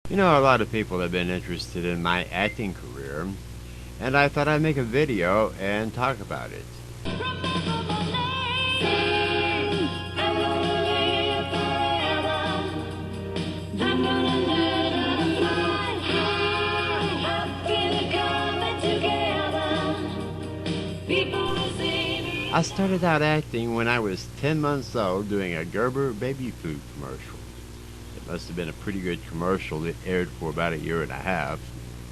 You know, a lot of people have been interested in my acting career, and I thought I'd make a video and talk about it. I started out acting when I was 10 months old doing a Gerber baby food commercial. It must have been a pretty good commercial that aired for about a year and a half.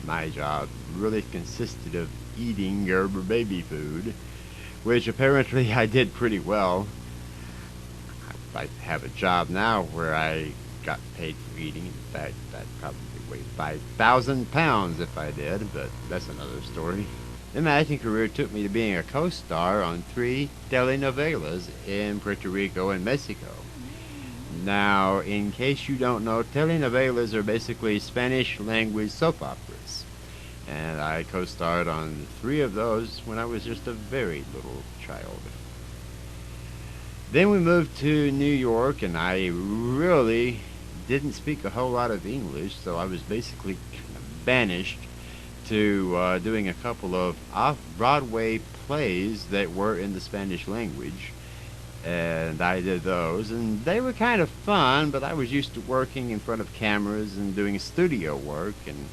My job really consisted of eating Gerber baby food, which apparently I did pretty well. I have a job now where I got paid for eating. In fact, I'd probably weigh 5,000 pounds if I did, but that's another story. Then my acting career took me to being a co-star on 3 telenovelas in Puerto Rico and Mexico. Now, in case you don't know, telenovelas are basically Spanish language soap operas. And I co-starred on 3 of those when I was just a very little child. Then we moved to New York, and I really didn't speak a whole lot of English, so I was basically kind of banished to doing a couple of off-Broadway plays that were in the Spanish language. And I did those, and they were kind of fun, but I was used to working in front of cameras and doing studio work, and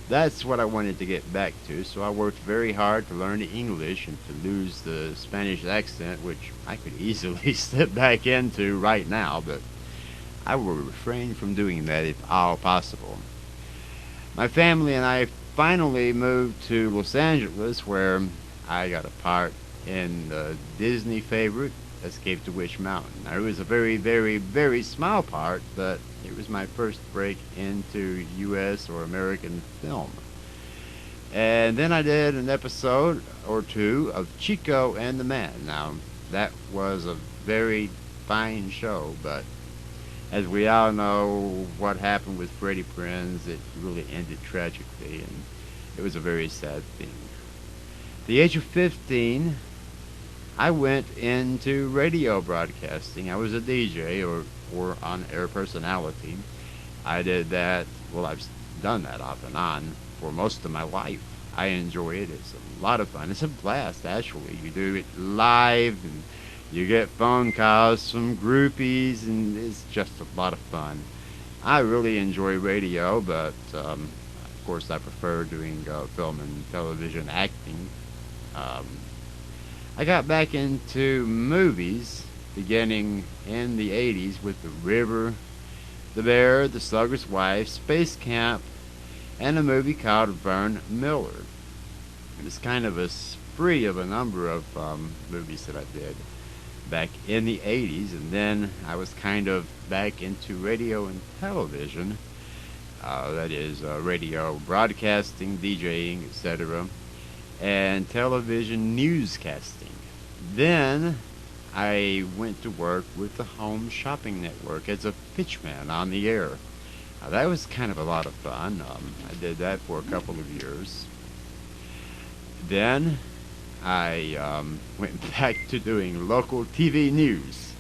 that's what I wanted to get back to. So I worked very hard to learn English and to lose the Spanish accent, which I could easily slip back into right now, but I will refrain from doing that if all possible. My family and I finally moved to Los Angeles, where I got a part in the Disney favorite Escape to Witch Mountain. Now, it was a very, very, very small part, but it was my first break into U.S. or American film. And then I did an episode or 2 of Chico and the Man. Now, that was a very fine show, but as we all know, what happened with Freddie Prinze, it really ended tragically, and it was a very sad thing. At the age of 15, I went into radio broadcasting. I was a DJ or on-air personality. I did that, well, I've done that off and on for most of my life. I enjoy it. It's a lot of fun. It's a blast, actually. You do it live, and you get phone calls from groupies, and it's just a lot of fun. I really enjoy radio, but of course I prefer doing film and television acting. I got back into movies beginning in the 80s with The River, The Bear, The Slugger's Wife, Space Camp, and a movie called Vern Miller. It was kind of a spree of a number of movies that I did back in the 80s, and then I was kind of back into radio and television. That is radio broadcasting, DJing, etc., and television newscasting. Then I went to work with the Home Shopping Network as a pitchman on the air. That was kind of a lot of fun. I did that for a couple of years. Then I went back to doing local TV news,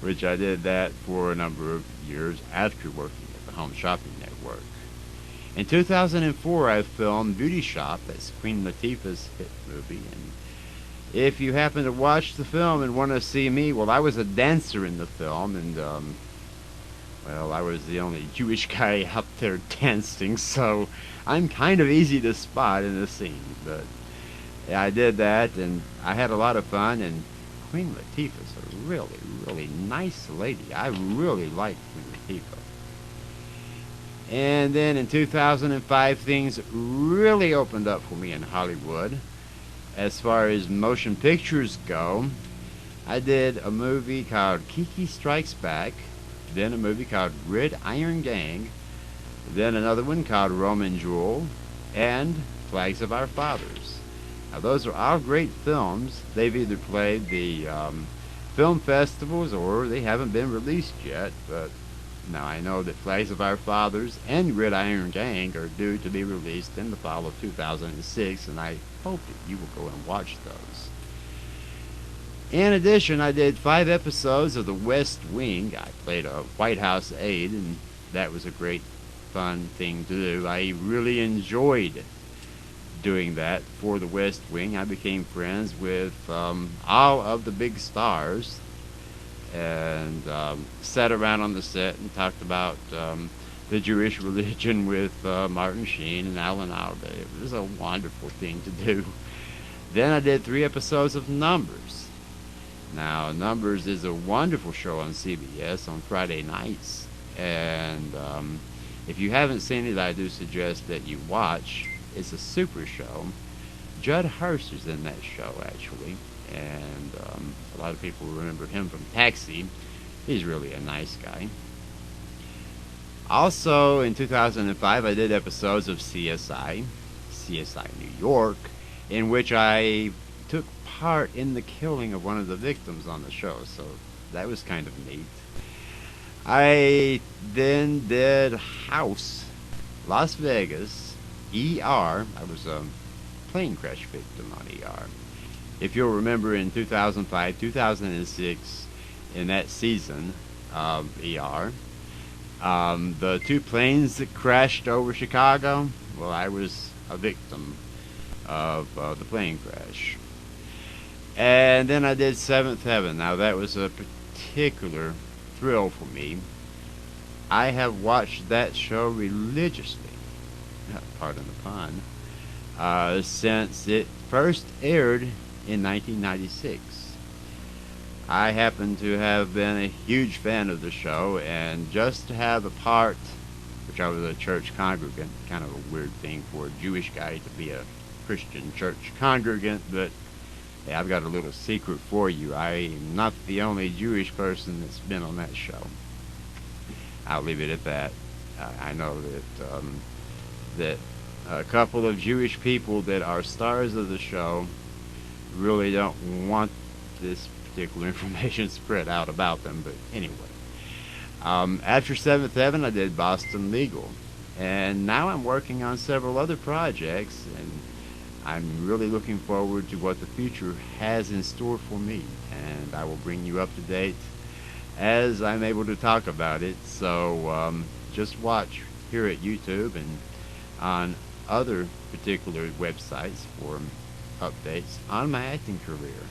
which I did that for a number of years after working at the Home Shopping Network. In 2004, I filmed Beauty Shop. That's Queen Latifah's hit movie. And if you happen to watch the film and want to see me, well, I was a dancer in the film, and well, I was the only Jewish guy out there dancing, so I'm kind of easy to spot in the scene. But yeah, I did that, and I had a lot of fun, and Queen Latifah's a really, really nice lady. I really like Queen Latifah. And then in 2005, things really opened up for me in Hollywood. As far as motion pictures go, I did a movie called Kiki Strikes Back, then a movie called Red Iron Gang, then another one called Roman Jewel, and Flags of Our Fathers. Now, those are all great films. They've either played the film festivals or they haven't been released yet, but now I know that Flags of Our Fathers and Red Iron Gang are due to be released in the fall of 2006, and I hope that you will go and watch those. In addition, I did 5 episodes of The West Wing. I played a White House aide, and that was a great fun thing to do. I really enjoyed doing that for the West Wing. I became friends with all of the big stars and sat around on the set and talked about the Jewish religion with Martin Sheen and Alan Alda. It was a wonderful thing to do. Then I did 3 episodes of Numbers. Now, Numbers is a wonderful show on CBS on Friday nights. And if you haven't seen it, I do suggest that you watch. It's a super show. Judd Hirsch is in that show, actually. And a lot of people remember him from Taxi. He's really a nice guy. Also, in 2005, I did episodes of CSI New York, in which I took part in the killing of one of the victims on the show, so that was kind of neat. I then did House, Las Vegas, ER. I was a plane crash victim on ER. If you'll remember, in 2005, 2006, in that season of ER, the 2 planes that crashed over Chicago, well, I was a victim of the plane crash. And then I did Seventh Heaven. Now, that was a particular thrill for me. I have watched that show religiously, pardon the pun, since it first aired in 1996. I happen to have been a huge fan of the show, and just to have a part, which I was a church congregant, kind of a weird thing for a Jewish guy to be a Christian church congregant, but hey, I've got a little secret for you. I'm not the only Jewish person that's been on that show. I'll leave it at that. I know that a couple of Jewish people that are stars of the show really don't want this particular information spread out about them, but anyway. After Seventh Heaven, I did Boston Legal, and now I'm working on several other projects, and I'm really looking forward to what the future has in store for me, and I will bring you up to date as I'm able to talk about it. So just watch here at YouTube and on other particular websites for updates on my acting career.